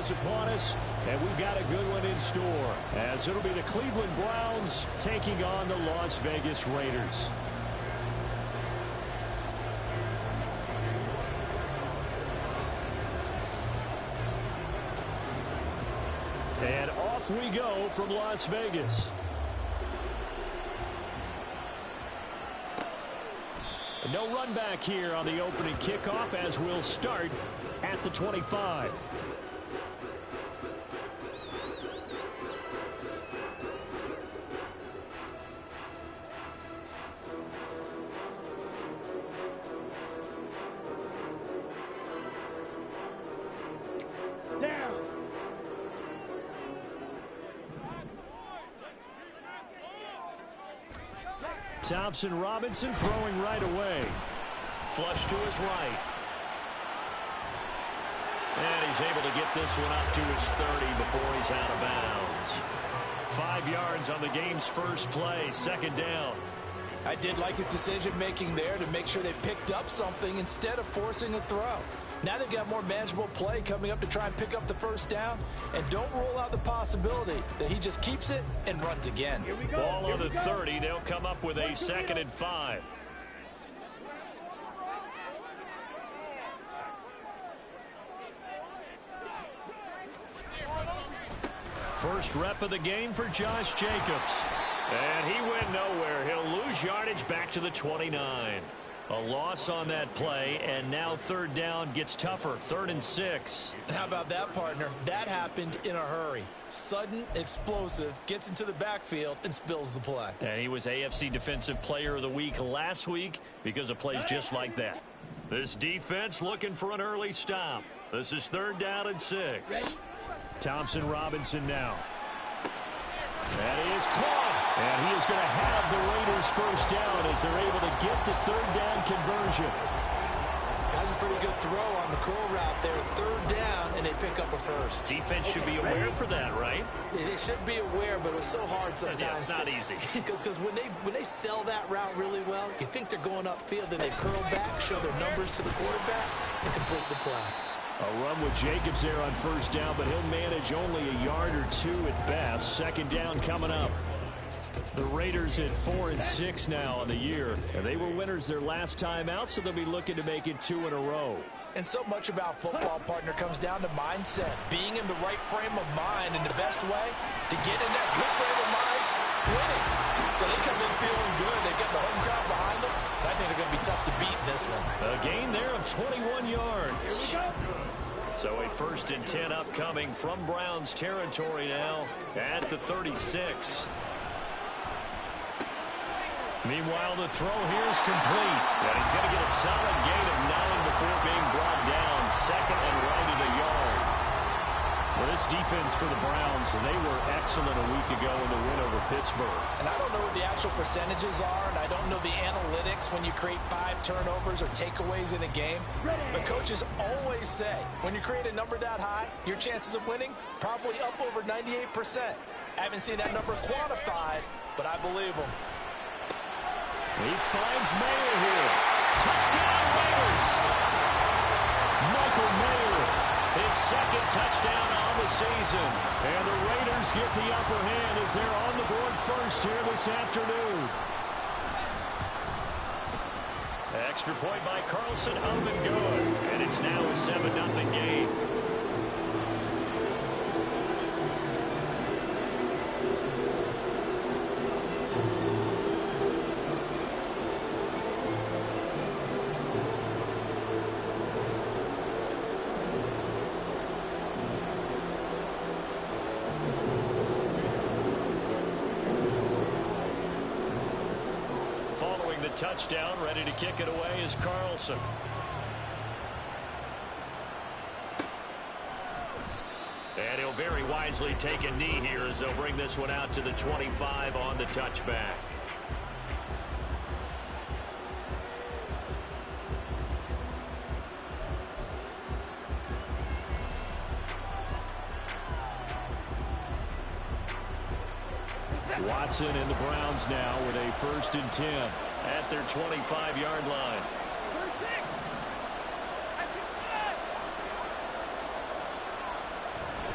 is upon us, and we've got a good one in store, as it'll be the Cleveland Browns taking on the Las Vegas Raiders. And off we go from Las Vegas. No run back here on the opening kickoff, as we'll start at the 25. Thompson Robinson throwing right away. Flush to his right. And he's able to get this one up to his 30 before he's out of bounds. 5 yards on the game's first play, second down. I did like his decision-making there to make sure they picked up something instead of forcing a throw. Now they've got more manageable play coming up to try and pick up the first down. And don't rule out the possibility that he just keeps it and runs again. Ball on the 30. They'll come up with a 2nd and 5. First rep of the game for Josh Jacobs. And he went nowhere. He'll lose yardage back to the 29. A loss on that play, and now third down gets tougher. 3rd and 6. How about that, partner? That happened in a hurry. Sudden, explosive, gets into the backfield and spills the play. And he was AFC Defensive Player of the Week last week because of plays just like that. This defense looking for an early stop. This is 3rd down and 6. Thompson Robinson now. That is caught. And he is going to have the Raiders first down as they're able to get the 3rd down conversion. That's a pretty good throw on the curl route there. 3rd down, and they pick up a first. Defense should be aware for that, right? They should be aware, but it's so hard sometimes. Yeah, it's not easy. Because when they sell that route really well, you think they're going upfield, and they curl back, show their numbers to the quarterback, and complete the play. A run with Jacobs there on first down, but he'll manage only a yard or 2 at best. 2nd down coming up. The Raiders at 4 and 6 now on the year. And they were winners their last time out, so they'll be looking to make it 2 in a row. And so much about football, partner, comes down to mindset. Being in the right frame of mind, and the best way to get in that good frame of mind, winning. So they come in feeling good. They get the home crowd behind them. I think they're going to be tough to beat in this one. A gain there of 21 yards. Here we go. So a 1st and 10 upcoming from Browns territory now at the 36. Meanwhile, the throw here is complete. And he's going to get a solid gain of 9 before being brought down. 2nd and right at a yard. Well, this defense for the Browns, they were excellent a week ago in the win over Pittsburgh. And I don't know what the actual percentages are, and I don't know the analytics when you create 5 turnovers or takeaways in a game. But coaches always say, when you create a number that high, your chances of winning probably up over 98%. I haven't seen that number quantified, but I believe them. He finds Mayer here. Touchdown, Raiders! Michael Mayer, his 2nd touchdown on the season. And the Raiders get the upper hand as they're on the board first here this afternoon. Extra point by Carlson, up and good. And it's now a 7-0 game. Touchdown, ready to kick it away is Carlson. And he'll very wisely take a knee here as they'll bring this one out to the 25 on the touchback. Watson and the Browns now with a 1st and 10 at their 25-yard line.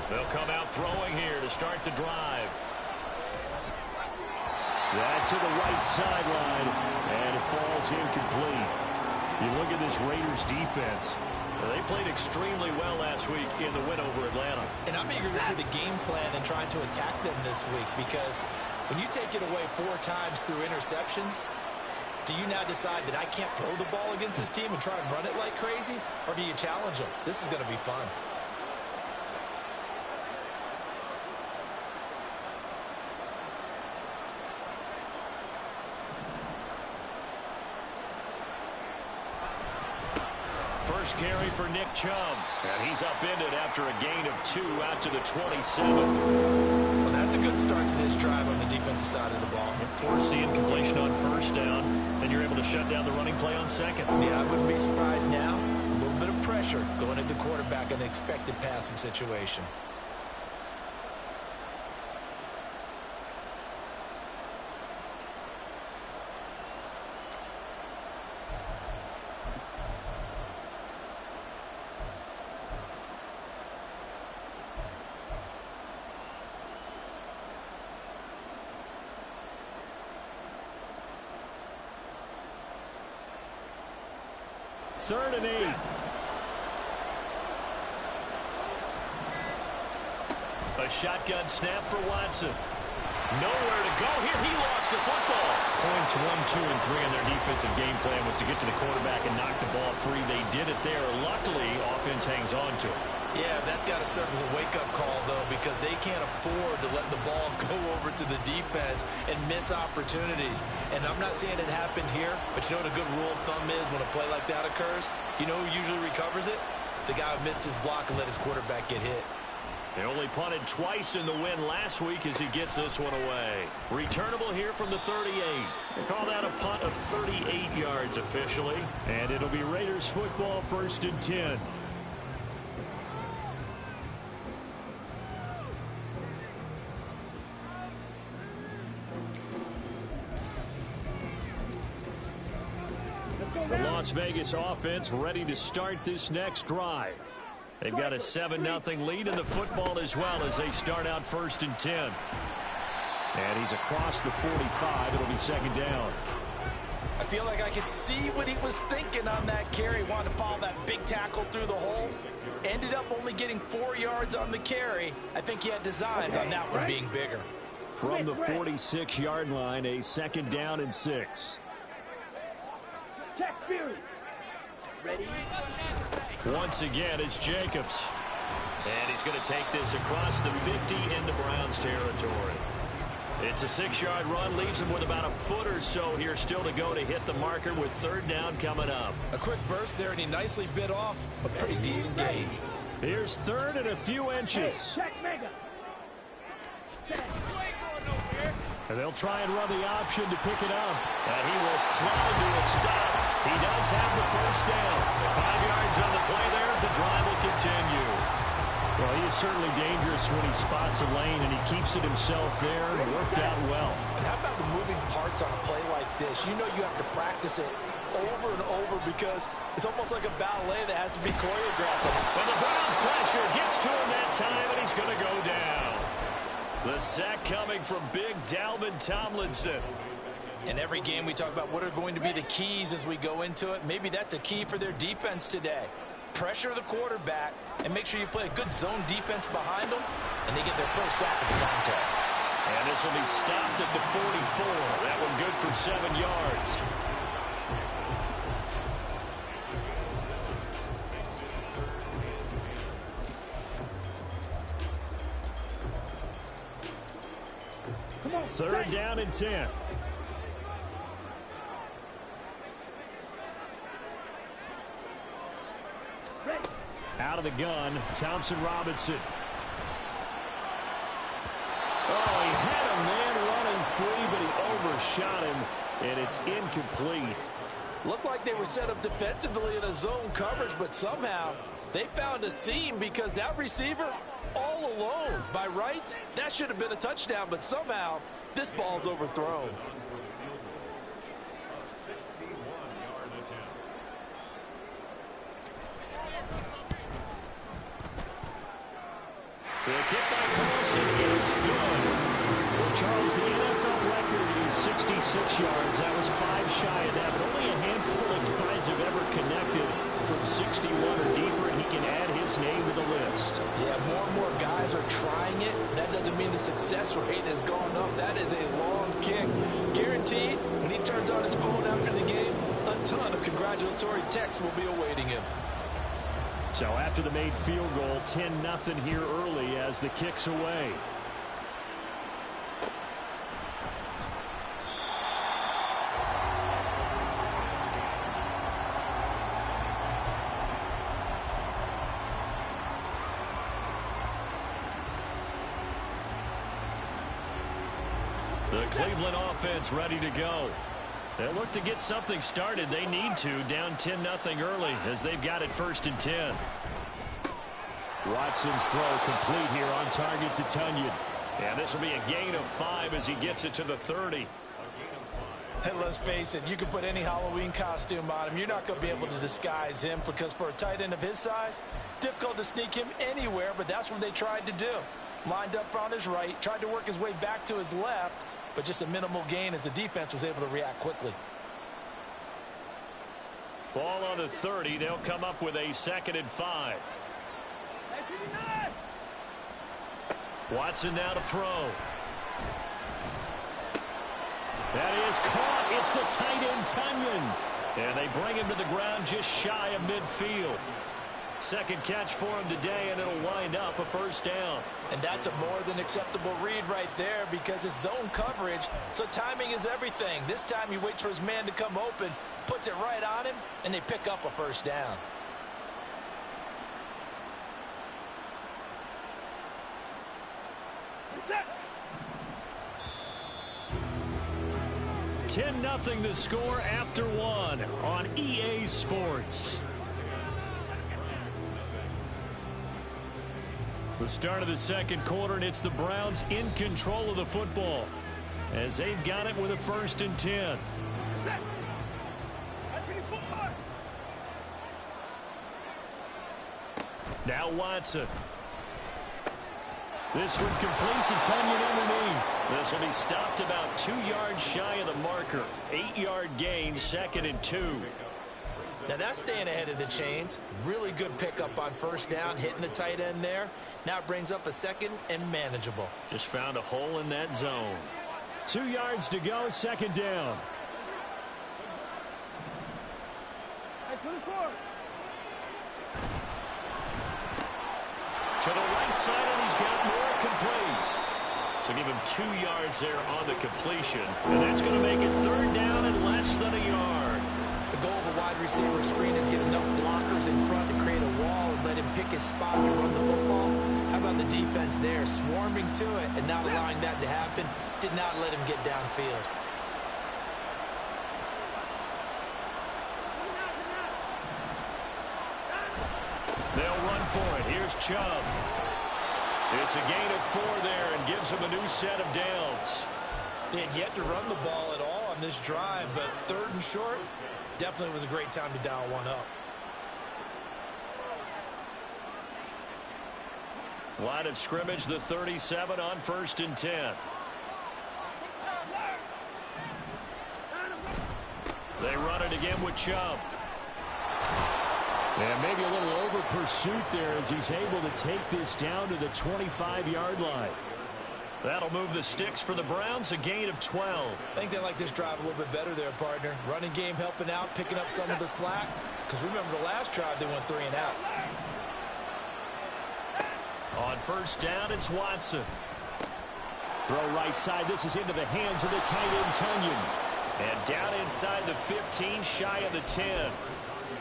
They'll come out throwing here to start the drive. That's to the right sideline, and it falls incomplete. You look at this Raiders defense. They played extremely well last week in the win over Atlanta. And I'm eager to see the game plan and trying to attack them this week, because when you take it away 4 times through interceptions, do you now decide that I can't throw the ball against this team and try and run it like crazy? Or do you challenge them? This is going to be fun. First carry for Nick Chubb. And he's upended after a gain of 2 out to the 27. Well, that's a good start to this drive on the defensive side of the ball. Force the incompletion on first down. Then you're able to shut down the running play on second. Yeah, I wouldn't be surprised now. A little bit of pressure going at the quarterback in an expected passing situation. Third and 8. A shotgun snap for Watson. Nowhere to go here. He lost the football. Points 1, 2, and 3 on their defensive game plan was to get to the quarterback and knock the ball free. They did it there. Luckily, offense hangs on to it. Yeah, that's got to serve as a wake-up call, though, because they can't afford to let the ball go over to the defense and miss opportunities. And I'm not saying it happened here, but you know what a good rule of thumb is when a play like that occurs? You know who usually recovers it? The guy who missed his block and let his quarterback get hit. They only punted twice in the win last week as he gets this one away. Returnable here from the 38. They call that a punt of 38 yards officially. And it'll be Raiders football, 1st and 10. The Las Vegas offense ready to start this next drive. They've got a 7-0 lead in the football as well as they start out 1st and 10. And he's across the 45. It'll be 2nd down. I feel like I could see what he was thinking on that carry. Wanted to follow that big tackle through the hole. Ended up only getting 4 yards on the carry. I think he had designs on that one being bigger. From the 46-yard line, a 2nd down and 6. Ready? Once again, it's Jacobs. And he's going to take this across the 50 into Browns territory. It's a 6-yard run, leaves him with about a foot or so here still to go to hit the marker with 3rd down coming up. A quick burst there, and he nicely bit off a pretty decent gain. Here's 3rd and a few inches. Check mega. And they'll try and run the option to pick it up. And he will slide to a stop. He does have the 1st down. 5 yards on the play there as the drive will continue. Well, he is certainly dangerous when he spots a lane, and he keeps it himself there. Worked out well. And how about the moving parts on a play like this? You know you have to practice it over and over because it's almost like a ballet that has to be choreographed. And the Browns pressure gets to him that time, and he's going to go down. The sack coming from big Dalvin Tomlinson. In every game we talk about what are going to be the keys as we go into it. Maybe that's a key for their defense today. Pressure the quarterback and make sure you play a good zone defense behind them, and they get their first sack of the contest. And this will be stopped at the 44. That one good for 7 yards. Come on. 3rd down and 10. Ready. Out of the gun, Thompson Robinson. Oh, he had a man running free, but he overshot him, and it's incomplete. Looked like they were set up defensively in a zone coverage, but somehow they found a seam because that receiver all alone. By rights, that should have been a touchdown, but somehow this ball's overthrown. The kick by Carlson is good. Well, Charles, the NFL record is 66 yards. That was 5 shy of that, but only a handful of guys have ever connected from 61 or deeper, and he can add his name to the list. Yeah, more and more guys are trying it. That doesn't mean the success rate has gone up. That is a long kick. Guaranteed, when he turns on his phone after the game, a ton of congratulatory texts will be awaiting him. So after the made field goal, 10-0 here early as the kick's away. The Cleveland offense ready to go. They'll look to get something started. They need to, down 10-0 early as they've got it 1st and 10. Watson's throw complete here on target to Tunyon. And this will be a gain of 5 as he gets it to the 30. Hey, let's face it, you can put any Halloween costume on him. You're not going to be able to disguise him because for a tight end of his size, difficult to sneak him anywhere, but that's what they tried to do. Lined up on his right, tried to work his way back to his left, but just a minimal gain as the defense was able to react quickly. Ball on the 30. They'll come up with a 2nd and 5. Watson now to throw. That is caught. It's the tight end, Tunyon. And they bring him to the ground just shy of midfield. 2nd catch for him today, and it'll wind up a 1st down. And that's a more than acceptable read right there because it's zone coverage, so timing is everything. This time he waits for his man to come open, puts it right on him, and they pick up a 1st down. Set. 10-0 the score after 1 on EA Sports. The start of the 2nd quarter, and it's the Browns in control of the football as they've got it with a 1st and 10. Set. Now Watson. This one complete to Tunyon underneath. This will be stopped about 2 yards shy of the marker. 8-yard gain, 2nd and 2. Now that's staying ahead of the chains. Really good pickup on 1st down, hitting the tight end there. Now it brings up a 2nd and manageable. Just found a hole in that zone. 2 yards to go, 2nd down. To the right side, and he's got more complete. So give him 2 yards there on the completion. And that's going to make it 3rd down and less than a yard. The goal of a wide receiver screen is get enough blockers in front to create a wall and let him pick his spot to run the football. How about the defense there, swarming to it and not allowing that to happen? Did not let him get downfield. They'll run for it. Here's Chubb. It's a gain of 4 there and gives him a new set of downs. They had yet to run the ball at all on this drive, but 3rd and short, definitely was a great time to dial one up. Line of scrimmage, the 37 on 1st and 10. They run it again with Chubb. And maybe a little over pursuit there as he's able to take this down to the 25-yard line. That'll move the sticks for the Browns, a gain of 12. I think they like this drive a little bit better there, partner. Running game helping out, picking up some of the slack. Because remember the last drive, they went 3 and out. On 1st down, it's Watson. Throw right side. This is into the hands of the tight end, Tunyon. And down inside the 15, shy of the 10.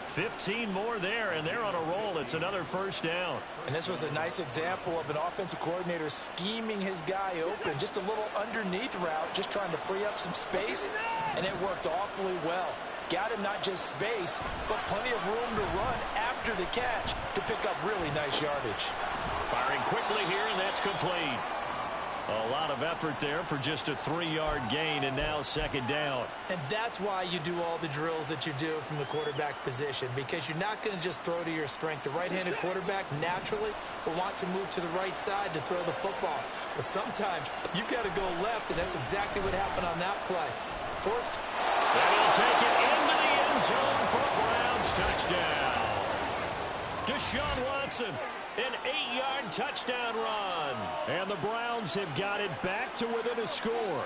15 more there, and they're on a roll. It's another 1st down. And this was a nice example of an offensive coordinator scheming his guy open. Just a little underneath route, just trying to free up some space, and it worked awfully well. Got him not just space, but plenty of room to run after the catch to pick up really nice yardage. Firing quickly here, and that's complete. A lot of effort there for just a 3-yard gain, and now second down. And that's why you do all the drills that you do from the quarterback position, because you're not going to just throw to your strength. The right-handed quarterback naturally will want to move to the right side to throw the football. But sometimes you've got to go left, and that's exactly what happened on that play. Forced. And he'll take it into the end zone for a Browns touchdown. Deshaun Watson. An 8-yard touchdown run. And the Browns have got it back to within a score.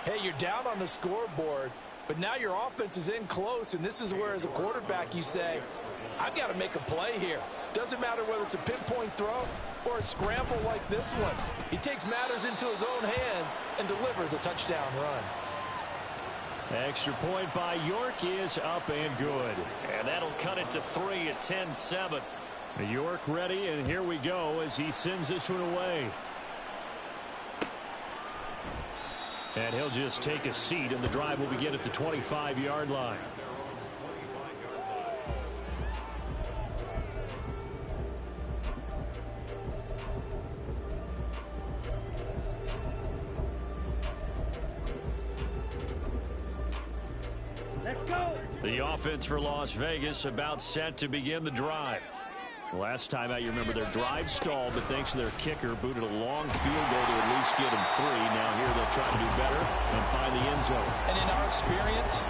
Hey, you're down on the scoreboard, but now your offense is in close, and this is where, as a quarterback, you say, I've got to make a play here. Doesn't matter whether it's a pinpoint throw or a scramble like this one. He takes matters into his own hands and delivers a touchdown run. Extra point by York is up and good. And that'll cut it to 3 at 10-7. York ready, and here we go as he sends this one away. And he'll just take a seat, and the drive will begin at the 25-yard line. Let's go. The offense for Las Vegas about set to begin the drive. Last time out, you remember their drive stalled, but thanks to their kicker, booted a long field goal to at least get them 3. Now here they'll try to do better and find the end zone. And in our experience,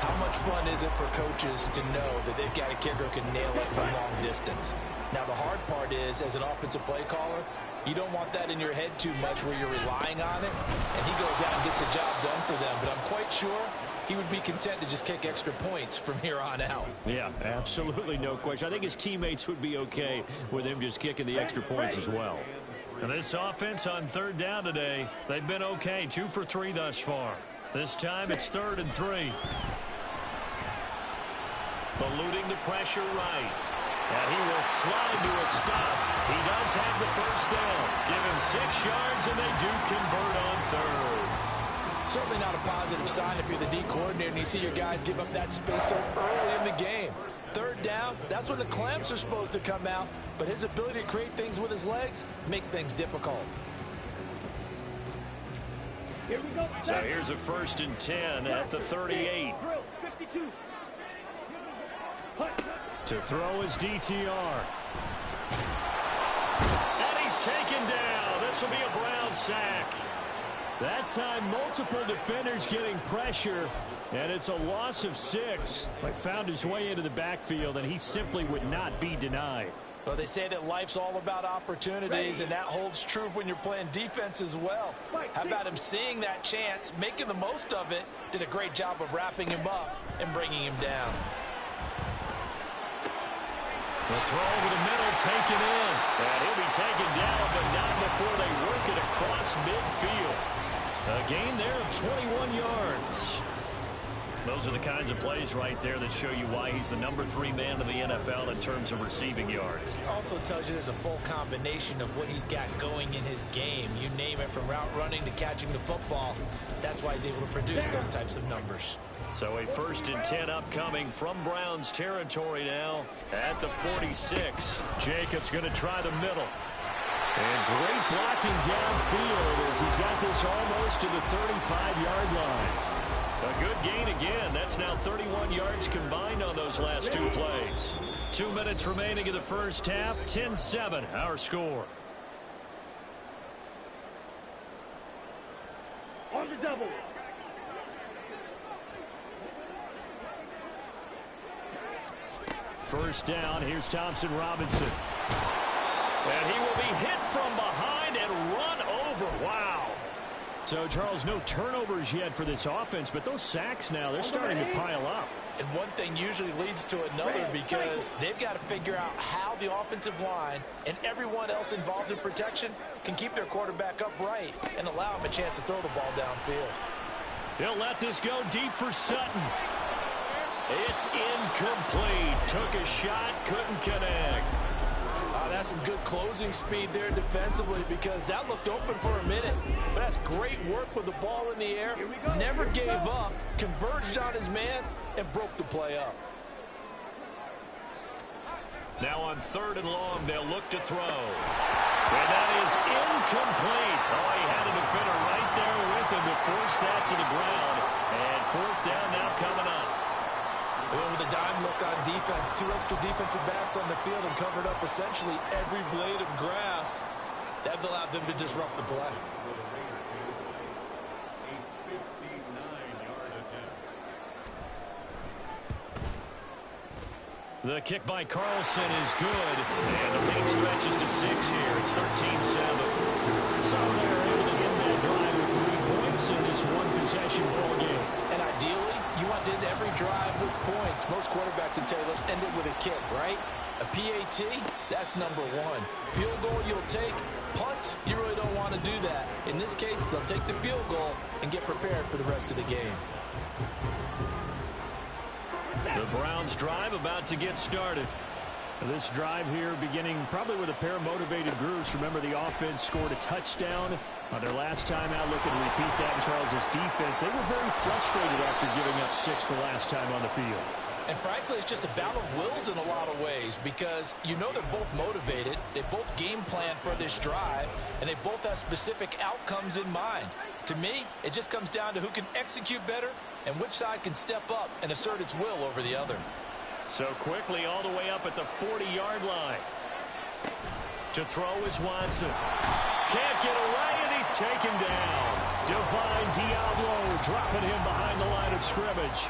how much fun is it for coaches to know that they've got a kicker who can nail it from long distance? Now, the hard part is, as an offensive play caller, you don't want that in your head too much where you're relying on it, and he goes out and gets the job done for them. But I'm quite sure he would be content to just kick extra points from here on out. Yeah, absolutely no question. I think his teammates would be okay with him just kicking the extra points as well. And this offense on third down today, they've been okay. 2 for 3 thus far. This time it's 3rd and 3. Eluding the pressure right. And he will slide to a stop. He does have the first down. Give him 6 yards, and they do convert on 3rd. Certainly not a positive sign if you're the D coordinator and you see your guys give up that space so early in the game. 3rd down, that's when the clamps are supposed to come out, but his ability to create things with his legs makes things difficult. Here we go. So here's a 1st and 10 at the 38. 52. To throw is DTR. And he's taken down. This will be a Brown sack. That time, multiple defenders getting pressure, and it's a loss of 6. But found his way into the backfield, and he simply would not be denied. Well, they say that life's all about opportunities, and that holds true when you're playing defense as well. How about him seeing that chance, making the most of it, did a great job of wrapping him up and bringing him down. The throw over the middle, taken in. And he'll be taken down, but not before they work it across midfield. A gain there of 21 yards. Those are the kinds of plays right there that show you why he's the number 3 man in the NFL in terms of receiving yards. Also tells you there's a full combination of what he's got going in his game. You name it, from route running to catching the football. That's why he's able to produce those types of numbers. So a 1st and 10 upcoming from Browns territory now at the 46. Jacobs going to try the middle. And great blocking downfield as he's got this almost to the 35-yard line. A good gain again. That's now 31 yards combined on those last 2 plays. 2 minutes remaining in the first half. 10-7, our score. On the double. First down. Here's Thompson Robinson. And he will be hit from behind and run over. Wow. So, Charles, no turnovers yet for this offense, but those sacks now, they're starting to pile up. And one thing usually leads to another, because they've got to figure out how the offensive line and everyone else involved in protection can keep their quarterback upright and allow him a chance to throw the ball downfield. He'll let this go deep for Sutton. It's incomplete. Took a shot, couldn't connect. That's some good closing speed there defensively, because that looked open for a minute. But that's great work with the ball in the air. Never gave up, converged on his man, and broke the play up. Now on 3rd and long, they'll look to throw. And that is incomplete. force that to the ground. And fourth down now coming up. With a dime look on defense, 2 extra defensive backs on the field and covered up essentially every blade of grass. That allowed them to disrupt the play. The kick by Carlson is good, and the lead stretches to 6 here. It's 13-7. So they're able to get that drive with 3 points in this one-possession ball game. And ideally, you want to end every drive with points. Most quarterbacks would tell you, let's end it with a kick, right? A PAT, that's number 1. Field goal you'll take. Punts, you really don't want to do that. In this case, they'll take the field goal and get prepared for the rest of the game. The Browns drive about to get started. This drive here beginning probably with a pair of motivated groups. Remember, the offense scored a touchdown on their last time out. Looking to repeat that in Charles's defense. They were very frustrated after giving up 6 the last time on the field. And frankly, it's just a battle of wills in a lot of ways because you know they're both motivated. They both game plan for this drive, and they both have specific outcomes in mind. To me, it just comes down to who can execute better and which side can step up and assert its will over the other. So quickly all the way up at the 40-yard line. To throw is Watson. Can't get away, and he's taken down. Divine Diablo dropping him behind the line of scrimmage.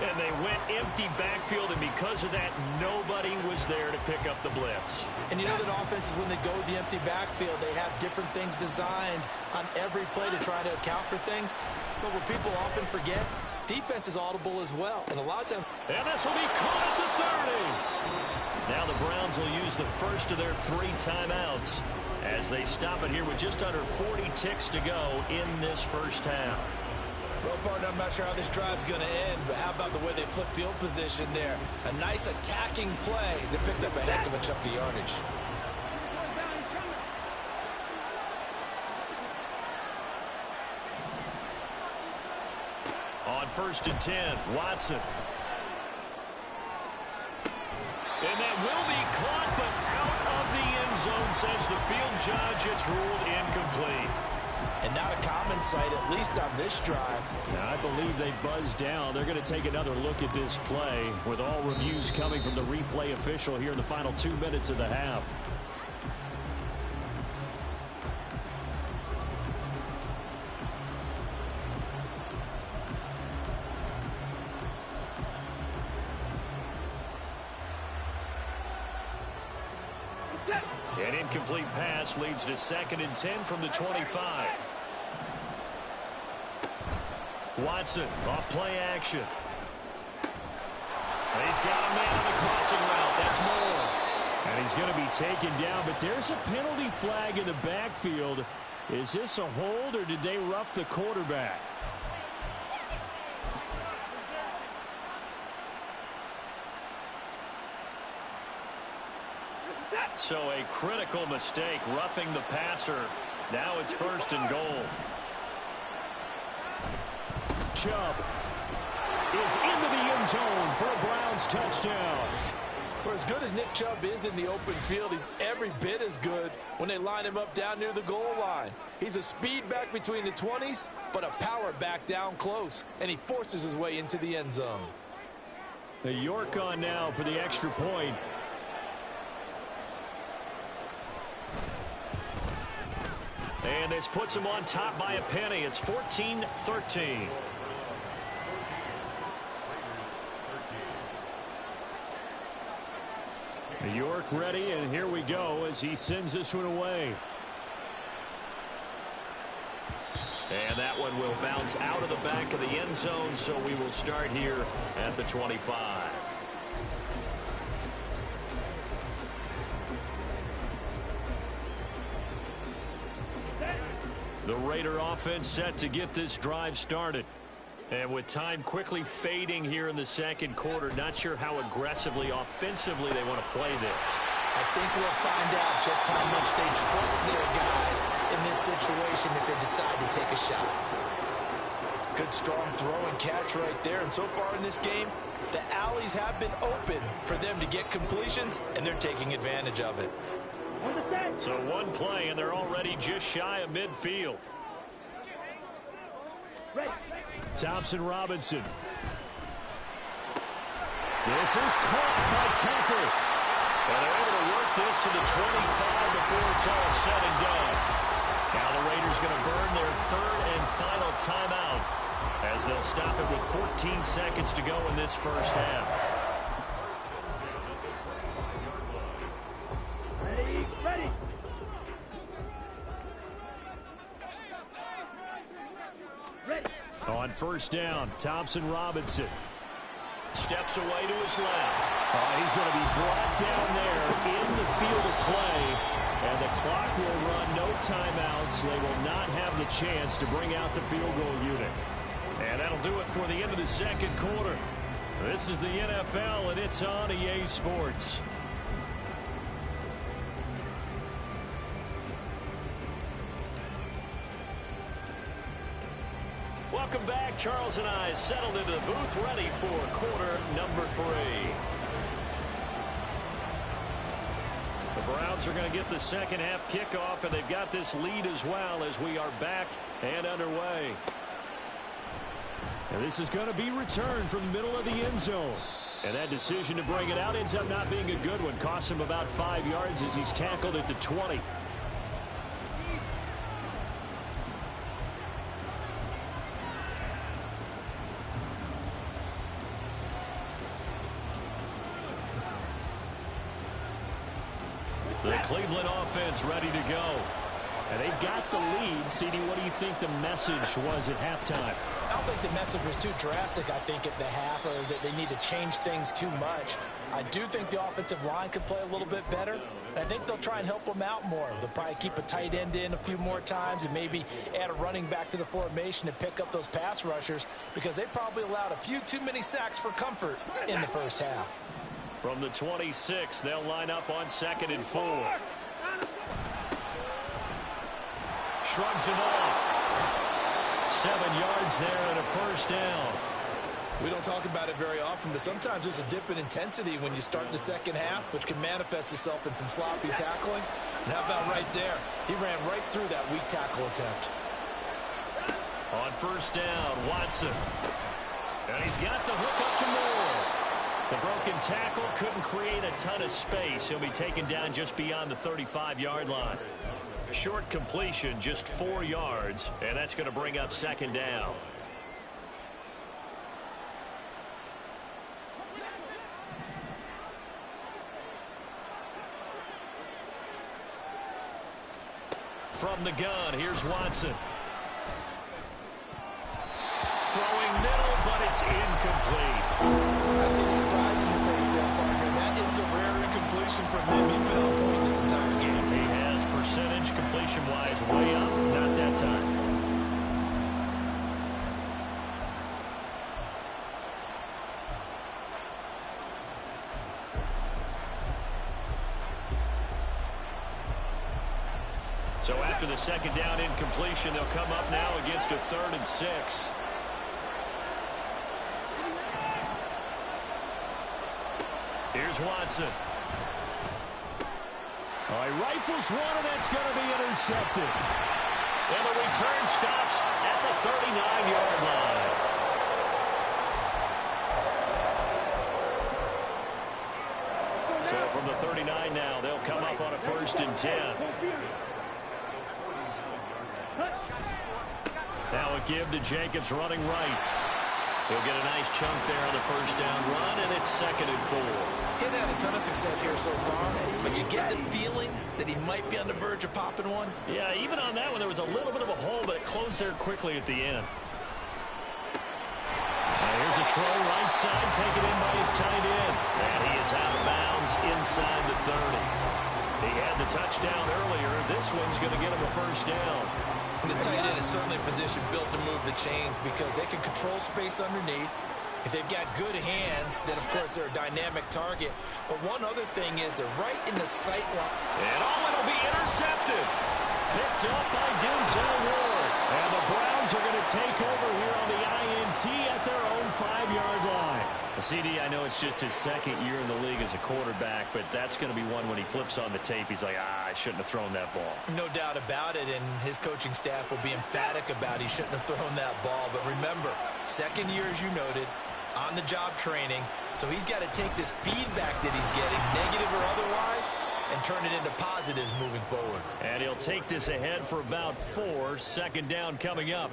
And they went empty backfield, and because of that, nobody was there to pick up the blitz. And you know that offenses, when they go with the empty backfield, they have different things designed on every play to try to account for things. But what people often forget, defense is audible as well. And a lot of times... And this will be caught at the 30. Now the Browns will use the first of their 3 timeouts as they stop it here with just under 40 ticks to go in this first half. Well, partner, I'm not sure how this drive's going to end, but how about the way they flip field position there? A nice attacking play that picked up a heck of a chunk of yardage. On 1st and 10, Watson. And that will be caught, but out of the end zone, says the field judge. It's ruled incomplete. And not a common sight, at least on this drive. Now, I believe they buzzed down. They're going to take another look at this play with all reviews coming from the replay official here in the final 2 minutes of the half. An incomplete pass leads to 2nd and 10 from the 25. Watson off play action. He's got a man on the crossing route. That's more. And he's going to be taken down, but there's a penalty flag in the backfield. Is this a hold, or did they rough the quarterback? So a critical mistake, roughing the passer. Now it's 1st and goal. Chubb is into the end zone for a Browns touchdown. For as good as Nick Chubb is in the open field, he's every bit as good when they line him up down near the goal line. He's a speed back between the 20s, but a power back down close, and he forces his way into the end zone. The York on now for the extra point. And this puts him on top by a penny. It's 14-13. York ready, and here we go as he sends this one away. And that one will bounce out of the back of the end zone, so we will start here at the 25. The Raider offense set to get this drive started. And with time quickly fading here in the 2nd quarter, not sure how aggressively, offensively they want to play this. I think we'll find out just how much they trust their guys in this situation if they decide to take a shot. Good strong throw and catch right there. And so far in this game, the alleys have been open for them to get completions, and they're taking advantage of it. So one play, and they're already just shy of midfield. Thompson Robinson. This is caught by Tucker. And they're able to work this to the 25 before it's all said and done. Now the Raiders going to burn their third and final timeout as they'll stop it with 14 seconds to go in this first half. Ready. On first down, Thompson Robinson. Steps away to his left. He's going to be brought down there in the field of play. And the clock will run, no timeouts. They will not have the chance to bring out the field goal unit. And that'll do it for the end of the second quarter. This is the NFL, and it's on EA Sports. Welcome back. Charles and I settled into the booth, ready for quarter number 3. The Browns are going to get the second half kickoff, and they've got this lead as well as we are back and underway. And this is going to be returned from the middle of the end zone. And that decision to bring it out ends up not being a good one. Costs him about 5 yards as he's tackled at the 20. The Cleveland offense ready to go. And they've got the lead. CD, what do you think the message was at halftime? I don't think the message was too drastic, I think, at the half, or that they need to change things too much. I do think the offensive line could play a little bit better, and I think they'll try and help them out more. They'll probably keep a tight end in a few more times and maybe add a running back to the formation to pick up those pass rushers, because they probably allowed a few too many sacks for comfort in the first half. From the 26, they'll line up on 2nd and 4. Shrugs him off. 7 yards there and a first down. We don't talk about it very often, but sometimes there's a dip in intensity when you start the second half, which can manifest itself in some sloppy tackling. And how about right there? He ran right through that weak tackle attempt. On first down, Watson. And he's got the hook up to Moore. The broken tackle couldn't create a ton of space. He'll be taken down just beyond the 35-yard line. Short completion, just 4 yards, and that's going to bring up 2nd down. From the gun, here's Watson. Throwing middle, but it's incomplete. I see the surprise in your face there, partner. That is a rare incompletion from him. He's been on point this entire game. He has percentage completion-wise way up. Not that time. So after the second down incompletion, they'll come up now against a 3rd and 6. Here's Watson. All right, rifles one, and that's going to be intercepted. And the return stops at the 39-yard line. So from the 39 now, they'll come up on a 1st and 10. Now a give to Jacobs running right. He'll get a nice chunk there on the first down run, and it's 2nd and 4. He's had a ton of success here so far, but you get the feeling that he might be on the verge of popping one. Yeah, even on that one, there was a little bit of a hole, but it closed there quickly at the end. Here's a throw right side, taken in by his tight end. And he is out of bounds inside the 30. He had the touchdown earlier. This one's going to get him a first down. And the tight end is certainly a position built to move the chains because they can control space underneath. If they've got good hands, then, of course, they're a dynamic target. But one other thing is they're right in the sight line. And it'll be intercepted. Picked up by Denzel Ward. And the Browns Browns are going to take over here on the INT at their own 5-yard line. CD, I know it's just his second year in the league as a quarterback, but that's going to be one when he flips on the tape. He's like, I shouldn't have thrown that ball. No doubt about it, and his coaching staff will be emphatic about he shouldn't have thrown that ball. But remember, second year, as you noted, on-the-job training, so he's got to take this feedback that he's getting, negative or otherwise, and turn it into positives moving forward. And he'll take this ahead for about 4. Second down coming up.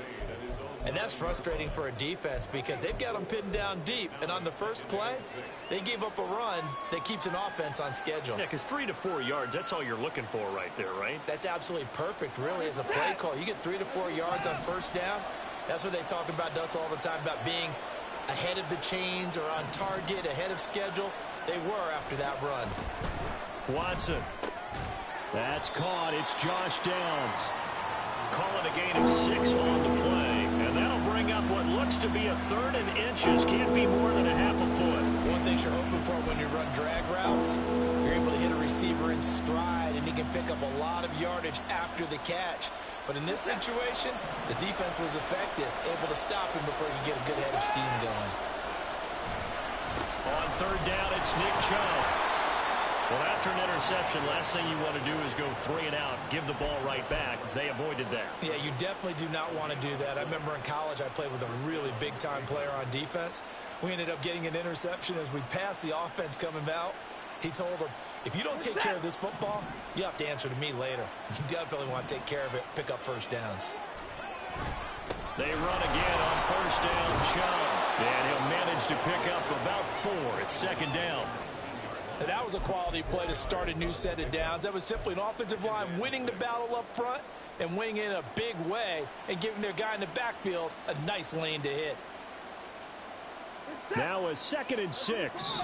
And that's frustrating for a defense because they've got them pinned down deep. And on the first play, they gave up a run that keeps an offense on schedule. Yeah, because 3 to 4 yards, that's all you're looking for right there, right? That's absolutely perfect, really, as a play call. You get 3 to 4 yards on first down. That's what they talk about, Dust, all the time, about being ahead of the chains or on target, ahead of schedule. They were after that run. Watson. That's caught. It's Josh Downs. Call it a gain of 6 on the play. And that'll bring up what looks to be a 3rd and inches. Can't be more than a half a foot. One thing you're hoping for when you run drag routes, you're able to hit a receiver in stride, and he can pick up a lot of yardage after the catch. But in this situation, the defense was effective, able to stop him before he could get a good head of steam going. On 3rd down, it's Nick Chubb. Well, after an interception, last thing you want to do is go 3 and out, give the ball right back. They avoided that. Yeah, you definitely do not want to do that. I remember in college I played with a really big-time player on defense. We ended up getting an interception as we passed the offense coming out. He told him, if you don't take care of this football, you have to answer to me later. You definitely want to take care of it, pick up first downs. They run again on 1st down, Chubb. And he'll manage to pick up about 4. It's 2nd down. And that was a quality play to start a new set of downs. That was simply an offensive line winning the battle up front and winning in a big way and giving their guy in the backfield a nice lane to hit. Now a 2nd and 6.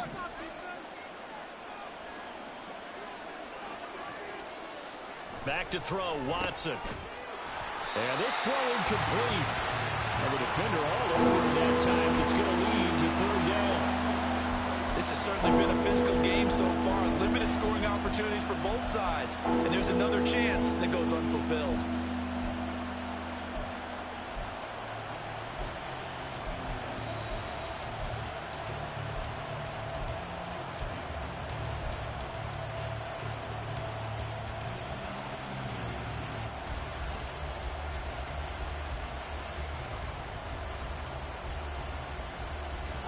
Back to throw, Watson. And this throw incomplete. And the defender all over him that time. It's going to lead to 3rd down. This has certainly been a physical game so far. Limited scoring opportunities for both sides. And there's another chance that goes unfulfilled.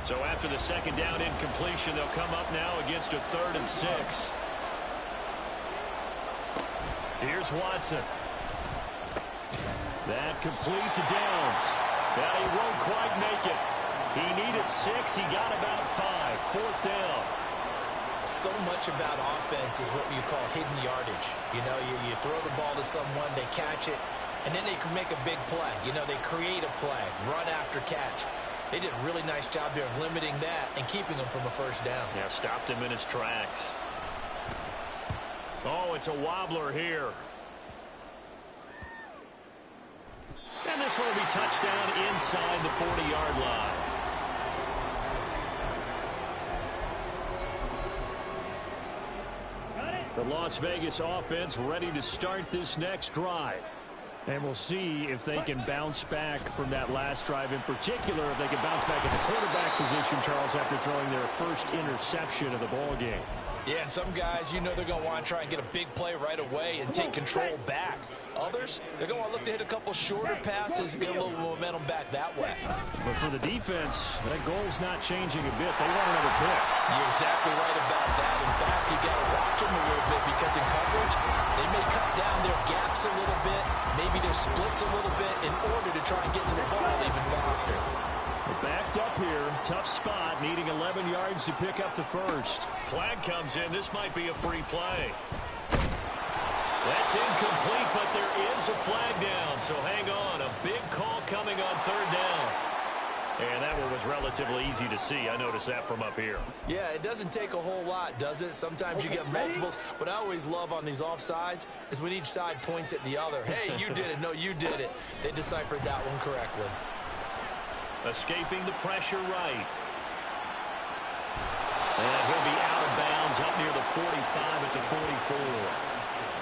So after the 2nd down incompletion, they'll come up now against a 3rd and 6. Here's Watson. That complete to Downs. Now he won't quite make it. He needed 6. He got about 5. 4th down. So much about offense is what you call hidden yardage. You know, you throw the ball to someone, they catch it, and then they can make a big play. You know, they create a play, run after catch. They did a really nice job there of limiting that and keeping him from a first down. Yeah, stopped him in his tracks. Oh, it's a wobbler here. And this one will be touchdown inside the 40-yard line. The Las Vegas offense ready to start this next drive. And we'll see if they can bounce back from that last drive, in particular, if they can bounce back at the quarterback position, Charles, after throwing their first interception of the ball game. Yeah, and some guys, you know they're going to want to try and get a big play right away and take control back. Others, they're going to want to look to hit a couple shorter passes and get a little momentum back that way. But for the defense, that goal's not changing a bit. They want another pick. You're exactly right about that. In fact, you got to watch them a little bit because in coverage, they may cut down their gaps a little bit, maybe their splits a little bit in order to try and get to the ball even faster. We're backed up here. Tough spot, needing 11 yards to pick up the first. Flag comes in. This might be a free play. That's incomplete, but there is a flag down, so hang on. A big call coming on 3rd down. And that one was relatively easy to see. I noticed that from up here. Yeah, it doesn't take a whole lot, does it? Sometimes you get multiples. What I always love on these offsides is when each side points at the other. Hey, you did it. No, you did it. They deciphered that one correctly. Escaping the pressure right. And he'll be out of bounds up near the 45 at the 44.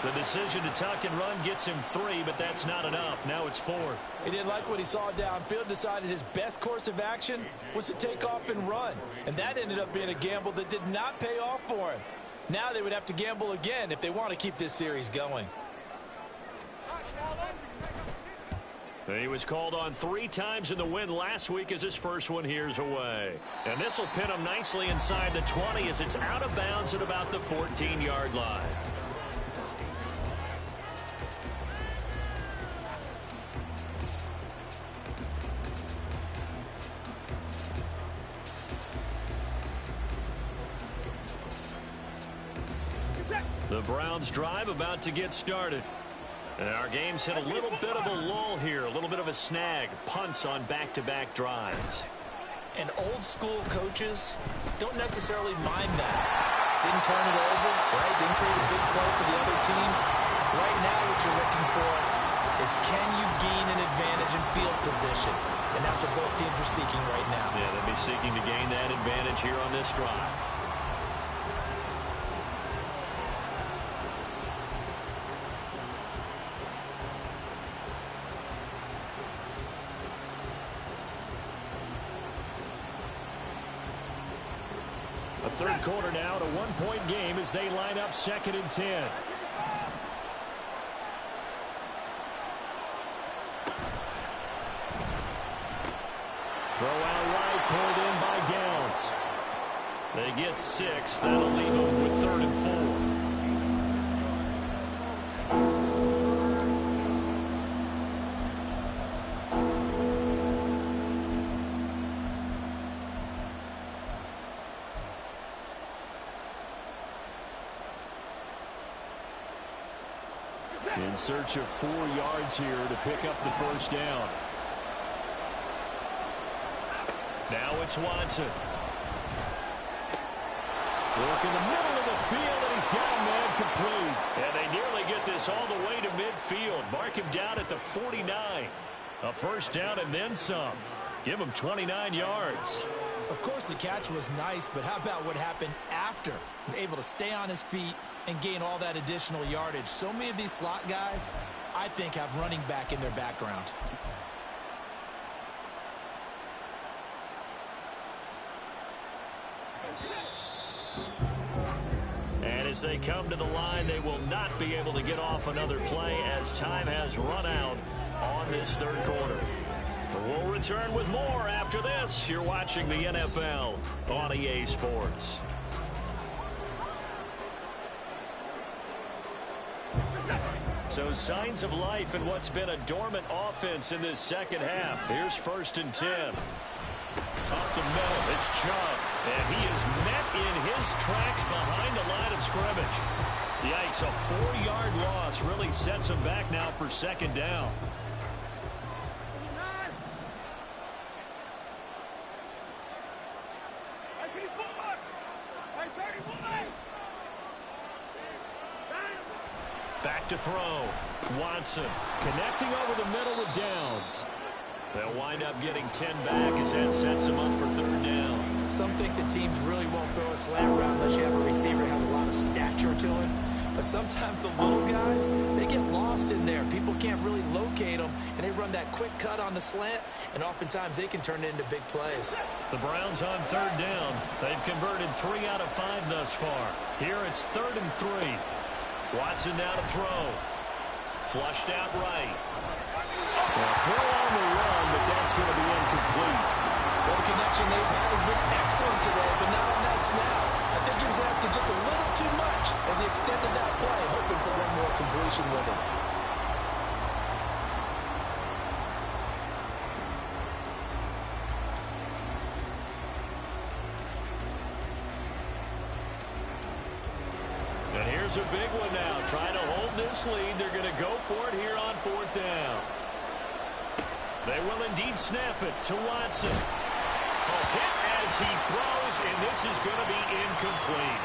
The decision to tuck and run gets him 3, but that's not enough. Now it's 4th. He didn't like what he saw downfield, decided his best course of action was to take off and run. And that ended up being a gamble that did not pay off for him. Now they would have to gamble again if they want to keep this series going. He was called on 3 times in the win last week as his first one here's away. And this will pin him nicely inside the 20 as it's out of bounds at about the 14-yard line. The Browns drive about to get started. And our game's hit a little bit of a lull here, a little bit of a snag. Punts on back-to-back drives. And old-school coaches don't necessarily mind that. Didn't turn it over, right? Didn't create a big play for the other team. Right now what you're looking for is can you gain an advantage in field position? And that's what both teams are seeking right now. Yeah, they'll be seeking to gain that advantage here on this drive. A third quarter now, at a one-point game as they line up 2nd and 10. Throw out right, pulled in by Downs. They get 6. That'll leave them with 3rd and 4. In search of 4 yards here to pick up the first down. Now it's Watson. Work in the middle of the field, and he's got a man complete. And they nearly get this all the way to midfield. Mark him down at the 49. A first down and then some. Give him 29 yards. Of course, the catch was nice, but how about what happened after? Able to stay on his feet and gain all that additional yardage. So many of these slot guys, I think, have running back in their background. And as they come to the line, they will not be able to get off another play as time has run out on this third quarter. We'll return with more after this. You're watching the NFL on EA Sports. So signs of life in what's been a dormant offense in this second half. Here's 1st and 10. Up the middle, it's Chubb. And he is met in his tracks behind the line of scrimmage. Yikes, a 4-yard loss really sets him back now for 2nd down. Back to throw. Watson connecting over the middle with Downs. They'll wind up getting 10 back as that sets him up for 3rd down. Some think that teams really won't throw a slant route unless you have a receiver that has a lot of stature to him. But sometimes the little guys, they get lost in there. People can't really locate them, and they run that quick cut on the slant, and oftentimes they can turn it into big plays. The Browns on 3rd down. They've converted 3 out of 5 thus far. Here it's 3rd and 3. Watson now to throw. Flushed out right. Well, throw on the run, but that's going to be incomplete. Well, the connection they've had has been excellent today, but not on that snap. I think he was asking just a little too much as he extended that play, hoping for one more completion with it. And here's a big one now. Trying to hold this lead. They're going to go for it here on 4th down. They will indeed snap it to Watson. A hit as he throws, and this is going to be incomplete.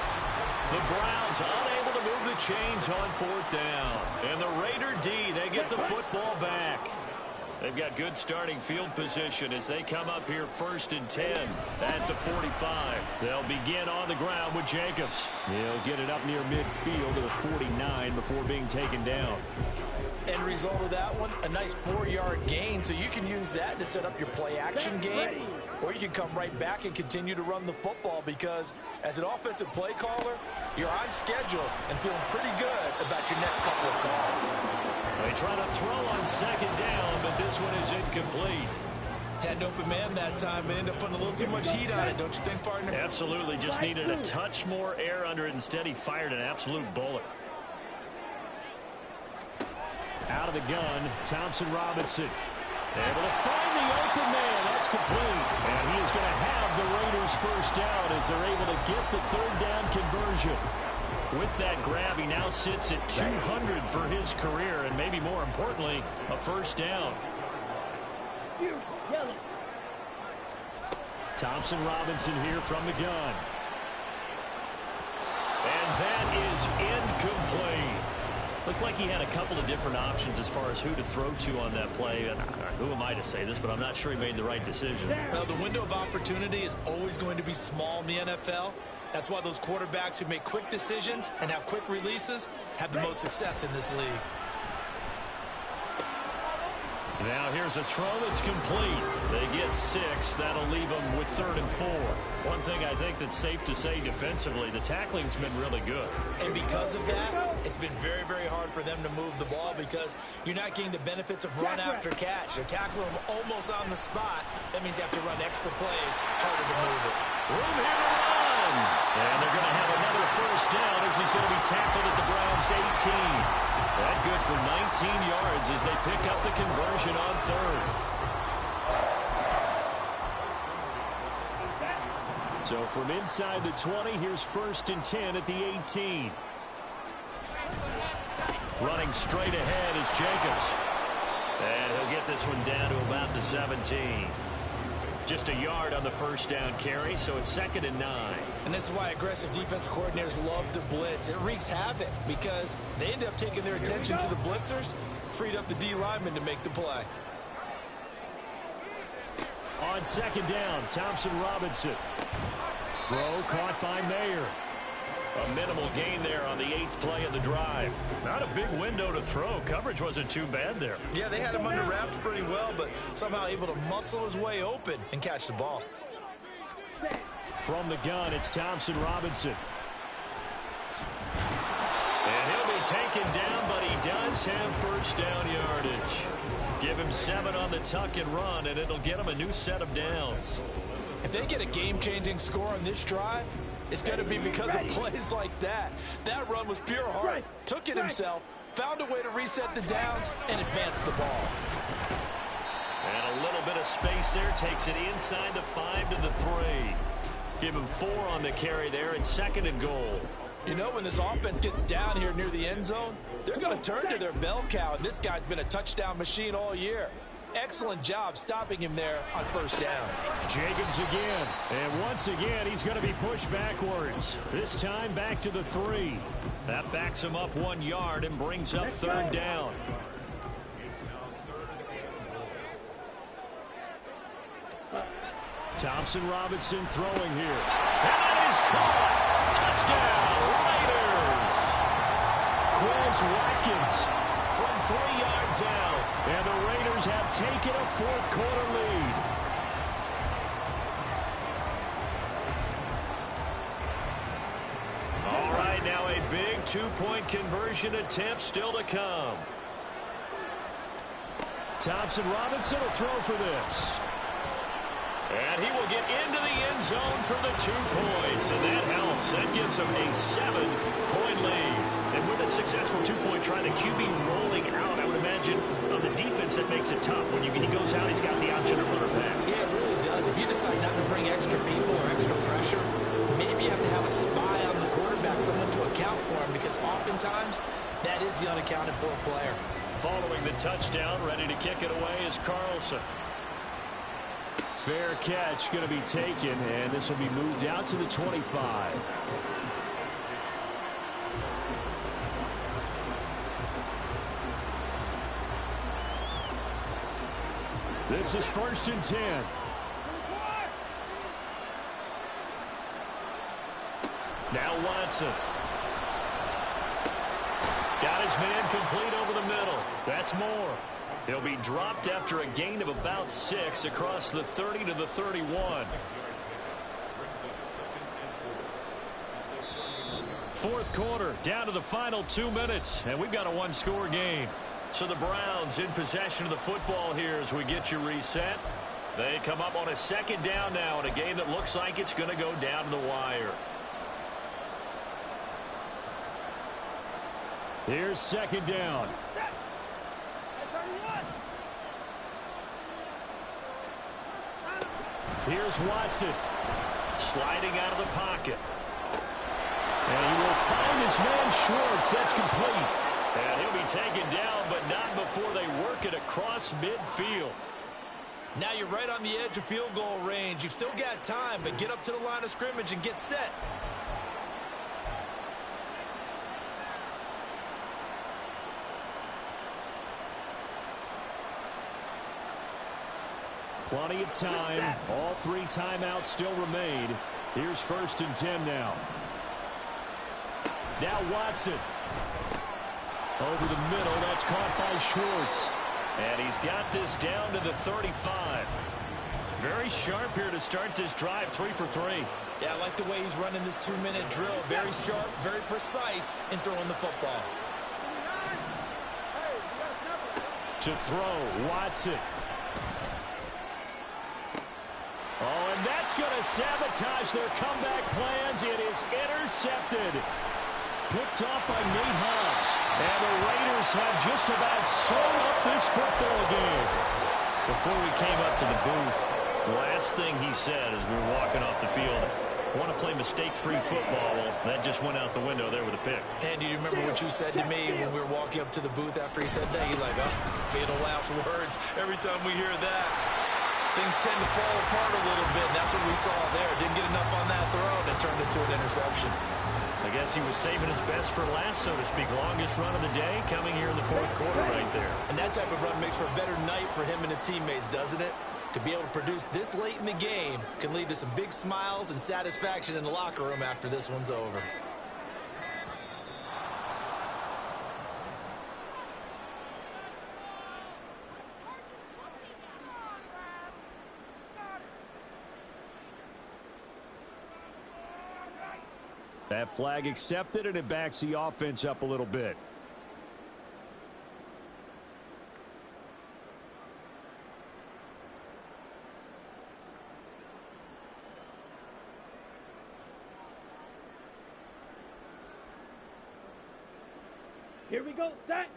The Browns unable to move the chains on 4th down. And the Raider D, they get the football back. They've got good starting field position as they come up here 1st and 10 at the 45. They'll begin on the ground with Jacobs. He'll get it up near midfield to the 49 before being taken down. End result of that one, a nice 4-yard gain, so you can use that to set up your play-action game, or you can come right back and continue to run the football because as an offensive play caller, you're on schedule and feeling pretty good about your next couple of calls. They try to throw on 2nd down, but this one is incomplete. Had an open man that time, but ended up putting a little too much heat on it, don't you think, partner? Absolutely, just needed a touch more air under it. Instead, he fired an absolute bullet. Out of the gun, Thompson Robinson. Able to find the open man. That's complete. And he is going to have the Raiders 1st down as they're able to get the 3rd down conversion. With that grab, he now sits at 200 for his career, and maybe more importantly, a 1st down. Thompson Robinson here from the gun. And that is incomplete. Looked like he had a couple of different options as far as who to throw to on that play. Who am I to say this, but I'm not sure he made the right decision. Well, the window of opportunity is always going to be small in the NFL. That's why those quarterbacks who make quick decisions and have quick releases have the most success in this league. Now here's a throw that's complete. They get 6. That'll leave them with 3rd and 4. One thing I think that's safe to say defensively, the tackling's been really good. And because of that, it's been very, very hard for them to move the ball because you're not getting the benefits of run after catch. They're tackling them almost on the spot. That means you have to run extra plays, harder to move it. Room here to run. And they're going to have another 1st down as he's going to be tackled at the Browns' 18. That good for 19 yards as they pick up the conversion on 3rd. So from inside the 20, here's 1st and 10 at the 18. Running straight ahead is Jacobs. And he'll get this one down to about the 17. Just a yard on the 1st down carry, so it's 2nd and 9. And this is why aggressive defensive coordinators love to blitz. It wreaks havoc because they end up taking their attention to the blitzers, freed up the D lineman to make the play. On 2nd down, Thompson Robinson. Throw caught by Mayer. A minimal gain there on the 8th play of the drive. Not a big window to throw. Coverage wasn't too bad there. Yeah, they had him under wraps pretty well, but somehow able to muscle his way open and catch the ball. From the gun, it's Thompson Robinson. And he'll be taken down, but he does have 1st down yardage. Give him 7 on the tuck and run, and it'll get him a new set of downs. If they get a game-changing score on this drive, it's going to be because of plays like that. That run was pure heart. Took it himself, found a way to reset the downs, and advance the ball. And a little bit of space there. Takes it inside the 5 to the 3. Give him 4 on the carry there, and 2nd and goal. You know, when this offense gets down here near the end zone, they're going to turn to their bell cow, and this guy's been a touchdown machine all year. Excellent job stopping him there on 1st down. Jacobs again. And once again, he's going to be pushed backwards. This time back to the 3. That backs him up 1 yard and brings up 3rd down. Thompson Robinson throwing here. And that is caught. Touchdown, Raiders. Quez Watkins from 3 yards out. And the Raiders have taken a 4th quarter lead. All right, now a big 2-point conversion attempt still to come. Thompson Robinson will throw for this. And he will get into the end zone for the 2 points, and that helps. That gives him a 7-point lead. And with a successful 2-point try, the QB rolling out, I would imagine on the defense that makes it tough. When he goes out, he's got the option to run or pass. Yeah, it really does. If you decide not to bring extra people or extra pressure, maybe you have to have a spy on the quarterback, someone to account for him, because oftentimes that is the unaccounted for player. Following the touchdown, ready to kick it away is Carlson. Fair catch going to be taken, and this will be moved out to the 25. This is 1st and 10. Now Watson. Got his man complete over the middle. That's more. He'll be dropped after a gain of about 6 across the 30 to the 31. Fourth quarter, down to the final 2 minutes, and we've got a one-score game. So the Browns in possession of the football here as we get you reset. They come up on a 2nd down now in a game that looks like it's going to go down to the wire. Here's 2nd down. Here's Watson. Sliding out of the pocket. And he will find his man Schwartz. That's complete. And he'll be taken down, but not before they work it across midfield. Now you're right on the edge of field goal range. You've still got time, but get up to the line of scrimmage and get set. Plenty of time. All 3 timeouts still remain. Here's 1st and 10 now. Now Watson. Over the middle. That's caught by Schwartz. And he's got this down to the 35. Very sharp here to start this drive. 3 for 3. Yeah, I like the way he's running this 2-minute drill. Very sharp, very precise in throwing the football. To throw, Watson. Oh, and that's going to sabotage their comeback plans. It is intercepted. Picked off by Nate Hobbs. And the Raiders have just about sewn up this football game. Before we came up to the booth, the last thing he said as we were walking off the field, want to play mistake-free football. Well, that just went out the window there with a pick. And do you remember what you said to me when we were walking up to the booth after he said that? You're like, oh, fatal last words. Every time we hear that, things tend to fall apart a little bit. And that's what we saw there. Didn't get enough on that throw, and it turned into an interception. I guess he was saving his best for last, so to speak. Longest run of the day coming here in the 4th quarter right there. And that type of run makes for a better night for him and his teammates, doesn't it? To be able to produce this late in the game can lead to some big smiles and satisfaction in the locker room after this one's over. That flag accepted, and it backs the offense up a little bit. Here we go, set.